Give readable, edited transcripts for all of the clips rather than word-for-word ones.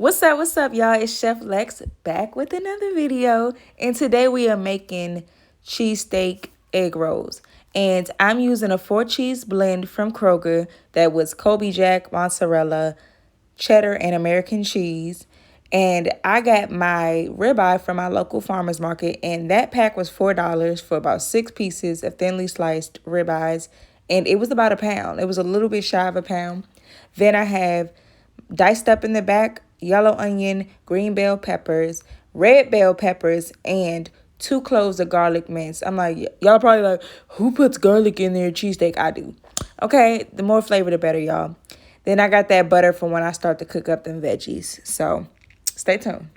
What's up, y'all? It's Chef Lex back with another video. And today we are making cheesesteak egg rolls. And I'm using a 4-cheese blend from Kroger that was Kobe Jack, mozzarella, cheddar, and American cheese. And I got my ribeye from my local farmer's market. And that pack was $4 for about 6 pieces of thinly sliced ribeyes. And it was about a pound. It was a little bit shy of a pound. Then I have diced up in the back, yellow onion, green bell peppers, red bell peppers, and 2 cloves of garlic mince. I'm like, y'all probably like, who puts garlic in their cheesesteak? I do. Okay, the more flavor, the better, y'all. Then I got that butter for when I start to cook up them veggies. So stay tuned.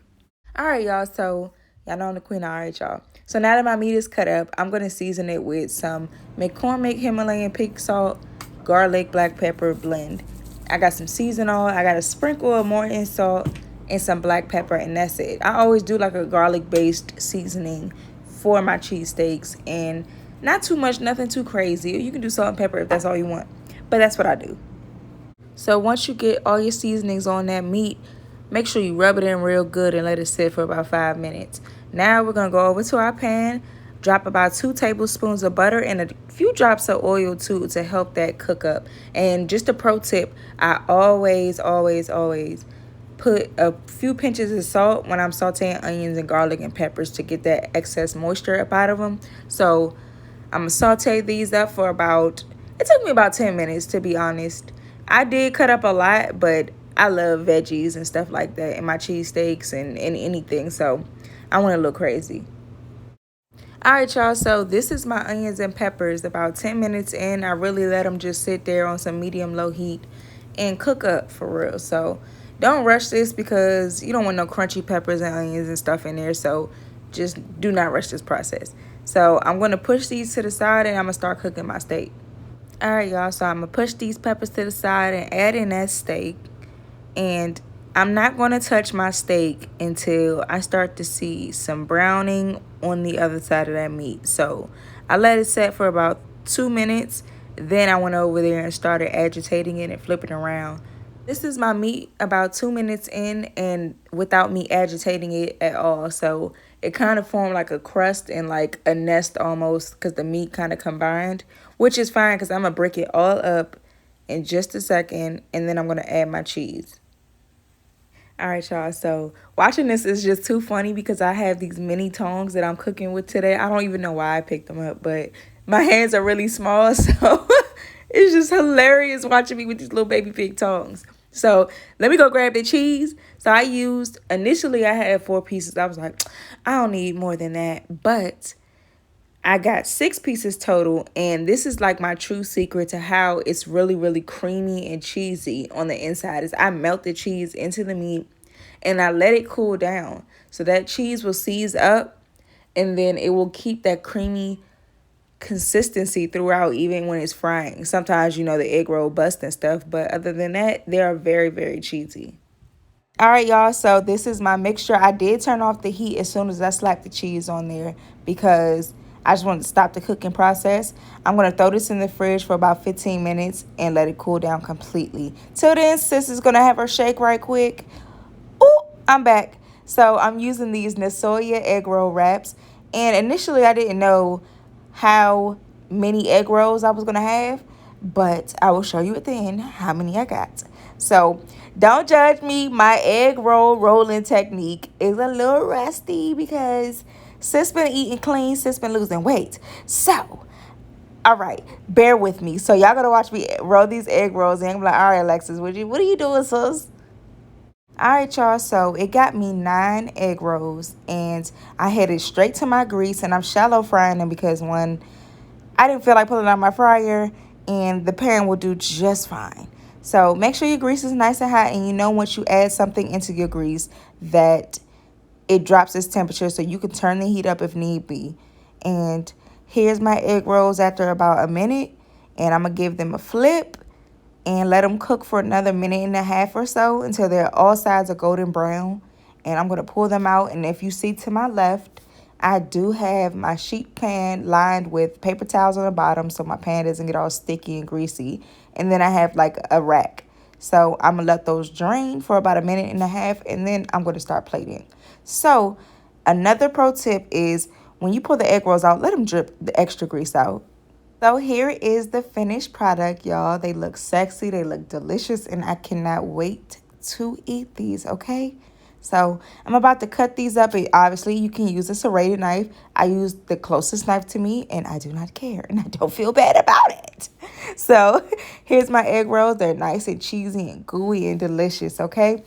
All right, y'all. So y'all know I'm the queen. All right, y'all. So now that my meat is cut up, I'm going to season it with some McCormick Himalayan pink salt, garlic, black pepper blend. I got some seasonal. I got a sprinkle of Morton salt and some black pepper, and that's it. I always do like a garlic-based seasoning for my cheesesteaks, and not too much, nothing too crazy. You can do salt and pepper if that's all you want, but that's what I do. So once you get all your seasonings on that meat, make sure you rub it in real good and let it sit for about 5 minutes. Now we're going to go over to our pan, drop about 2 tablespoons of butter and a few drops of oil too to help that cook up. And just a pro tip, I always put a few pinches of salt when I'm sauteing onions and garlic and peppers to get that excess moisture up out of them. So I'm going to saute these up for it took me about 10 minutes to be honest. I did cut up a lot, but I love veggies and stuff like that in my cheesesteaks and anything. So I went a little crazy. All right, y'all, so this is my onions and peppers. About 10 minutes in, I really let them just sit there on some medium-low heat and cook up for real. So don't rush this because you don't want no crunchy peppers and onions and stuff in there. So just do not rush this process. So I'm going to push these to the side and I'm going to start cooking my steak. All right, y'all, so I'm going to push these peppers to the side and add in that steak. And I'm not going to touch my steak until I start to see some browning on the other side of that meat. So I let it set for about 2 minutes. Then I went over there and started agitating it and flipping around. This is my meat about 2 minutes in and without me agitating it at all. So it kind of formed like a crust and like a nest almost because the meat kind of combined, which is fine because I'm going to break it all up in just a second. And then I'm going to add my cheese. All right, y'all, so watching this is just too funny because I have these mini tongs that I'm cooking with today. I don't even know why I picked them up, but my hands are really small, so it's just hilarious watching me with these little baby pig tongs. So let me go grab the cheese. So initially I had 4 pieces. I was like, I don't need more than that, but I got 6 pieces total, and this is like my true secret to how it's really creamy and cheesy on the inside is I melt the cheese into the meat and I let it cool down. So that cheese will seize up and then it will keep that creamy consistency throughout even when it's frying. Sometimes, the egg roll bust and stuff, but other than that, they are very cheesy. All right, y'all, so this is my mixture. I did turn off the heat as soon as I slapped the cheese on there because I just wanted to stop the cooking process. I'm going to throw this in the fridge for about 15 minutes and let it cool down completely. Till then, sis is going to have her shake right quick. Ooh, I'm back. So I'm using these Nasoya egg roll wraps. And initially, I didn't know how many egg rolls I was going to have, but I will show you at the end how many I got. So don't judge me. My egg roll rolling technique is a little rusty because sis been eating clean, sis been losing weight. So, all right, bear with me. So y'all gonna watch me roll these egg rolls and I'm like, all right, Alexis, what are you doing, sis? All right, y'all, so it got me 9 egg rolls and I headed straight to my grease and I'm shallow frying them because one, I didn't feel like pulling out my fryer and the pan will do just fine. So make sure your grease is nice and hot, and once you add something into your grease that it drops its temperature so you can turn the heat up if need be. And here's my egg rolls after about a minute, and I'm going to give them a flip and let them cook for another minute and a half or so until they're all sides are golden brown. And I'm going to pull them out, and if you see to my left, I do have my sheet pan lined with paper towels on the bottom so my pan doesn't get all sticky and greasy. And then I have like a rack. So I'm going to let those drain for about a minute and a half, and then I'm going to start plating. So another pro tip is when you pull the egg rolls out, let them drip the extra grease out. So here is the finished product, y'all. They look sexy, they look delicious, and I cannot wait to eat these, okay? So I'm about to cut these up. Obviously, you can use a serrated knife. I used the closest knife to me, and I do not care, and I don't feel bad about it. So here's my egg rolls. They're nice and cheesy and gooey and delicious, okay?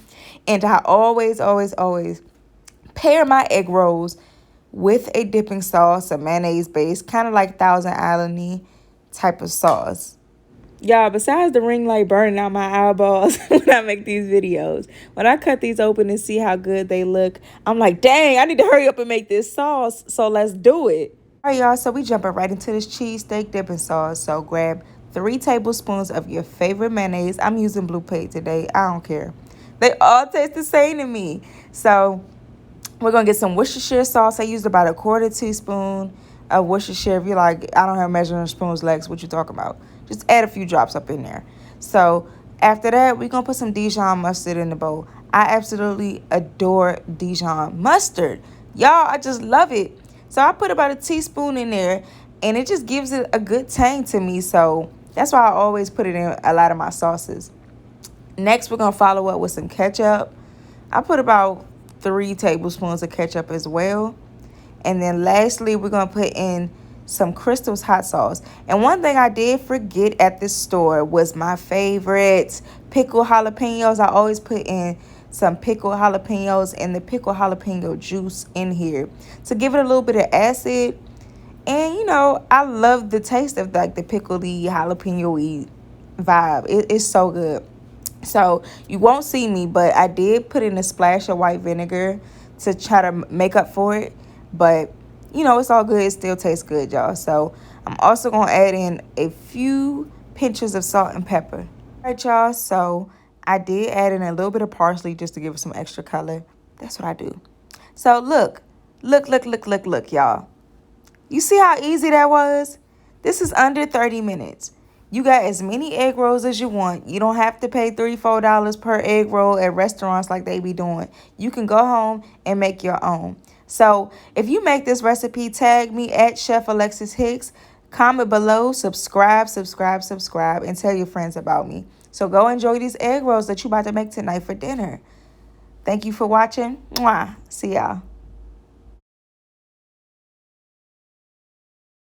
And I always pair my egg rolls with a dipping sauce, a mayonnaise base, kind of like Thousand Island type of sauce. Y'all, besides the ring light burning out my eyeballs when I make these videos, when I cut these open and see how good they look, I'm like, dang, I need to hurry up and make this sauce. So let's do it. All right, y'all, so we jumping right into this cheesesteak dipping sauce. So grab 3 tablespoons of your favorite mayonnaise. I'm using Blue Plate today. I don't care. They all taste the same to me. So we're going to get some Worcestershire sauce. I used about a 1/4 teaspoon of Worcestershire. If you're like, I don't have measuring spoons, Lex, what you talking about? Just add a few drops up in there. So after that, we're going to put some Dijon mustard in the bowl. I absolutely adore Dijon mustard. Y'all, I just love it. So I put about a teaspoon in there, and it just gives it a good tang to me. So that's why I always put it in a lot of my sauces. Next, we're going to follow up with some ketchup. I put about 3 tablespoons of ketchup as well. And then lastly, we're going to put in some Crystal's hot sauce. And one thing I did forget at this store was my favorite, pickled jalapenos. I always put in some pickled jalapenos and the pickled jalapeno juice in here to give it a little bit of acid. And, you know, I love the taste of like the pickledy jalapeno-y vibe. It's so good. So you won't see me, but I did put in a splash of white vinegar to try to make up for it. But, you know, it's all good. It still tastes good, y'all. So I'm also going to add in a few pinches of salt and pepper. All right, y'all. So I did add in a little bit of parsley just to give it some extra color. That's what I do. So look, y'all. You see how easy that was? This is under 30 minutes. You got as many egg rolls as you want. You don't have to pay $3, $4 per egg roll at restaurants like they be doing. You can go home and make your own. So if you make this recipe, tag me at Chef Alexis Hicks. Comment below, subscribe, and tell your friends about me. So go enjoy these egg rolls that you about to make tonight for dinner. Thank you for watching. Mwah. See y'all.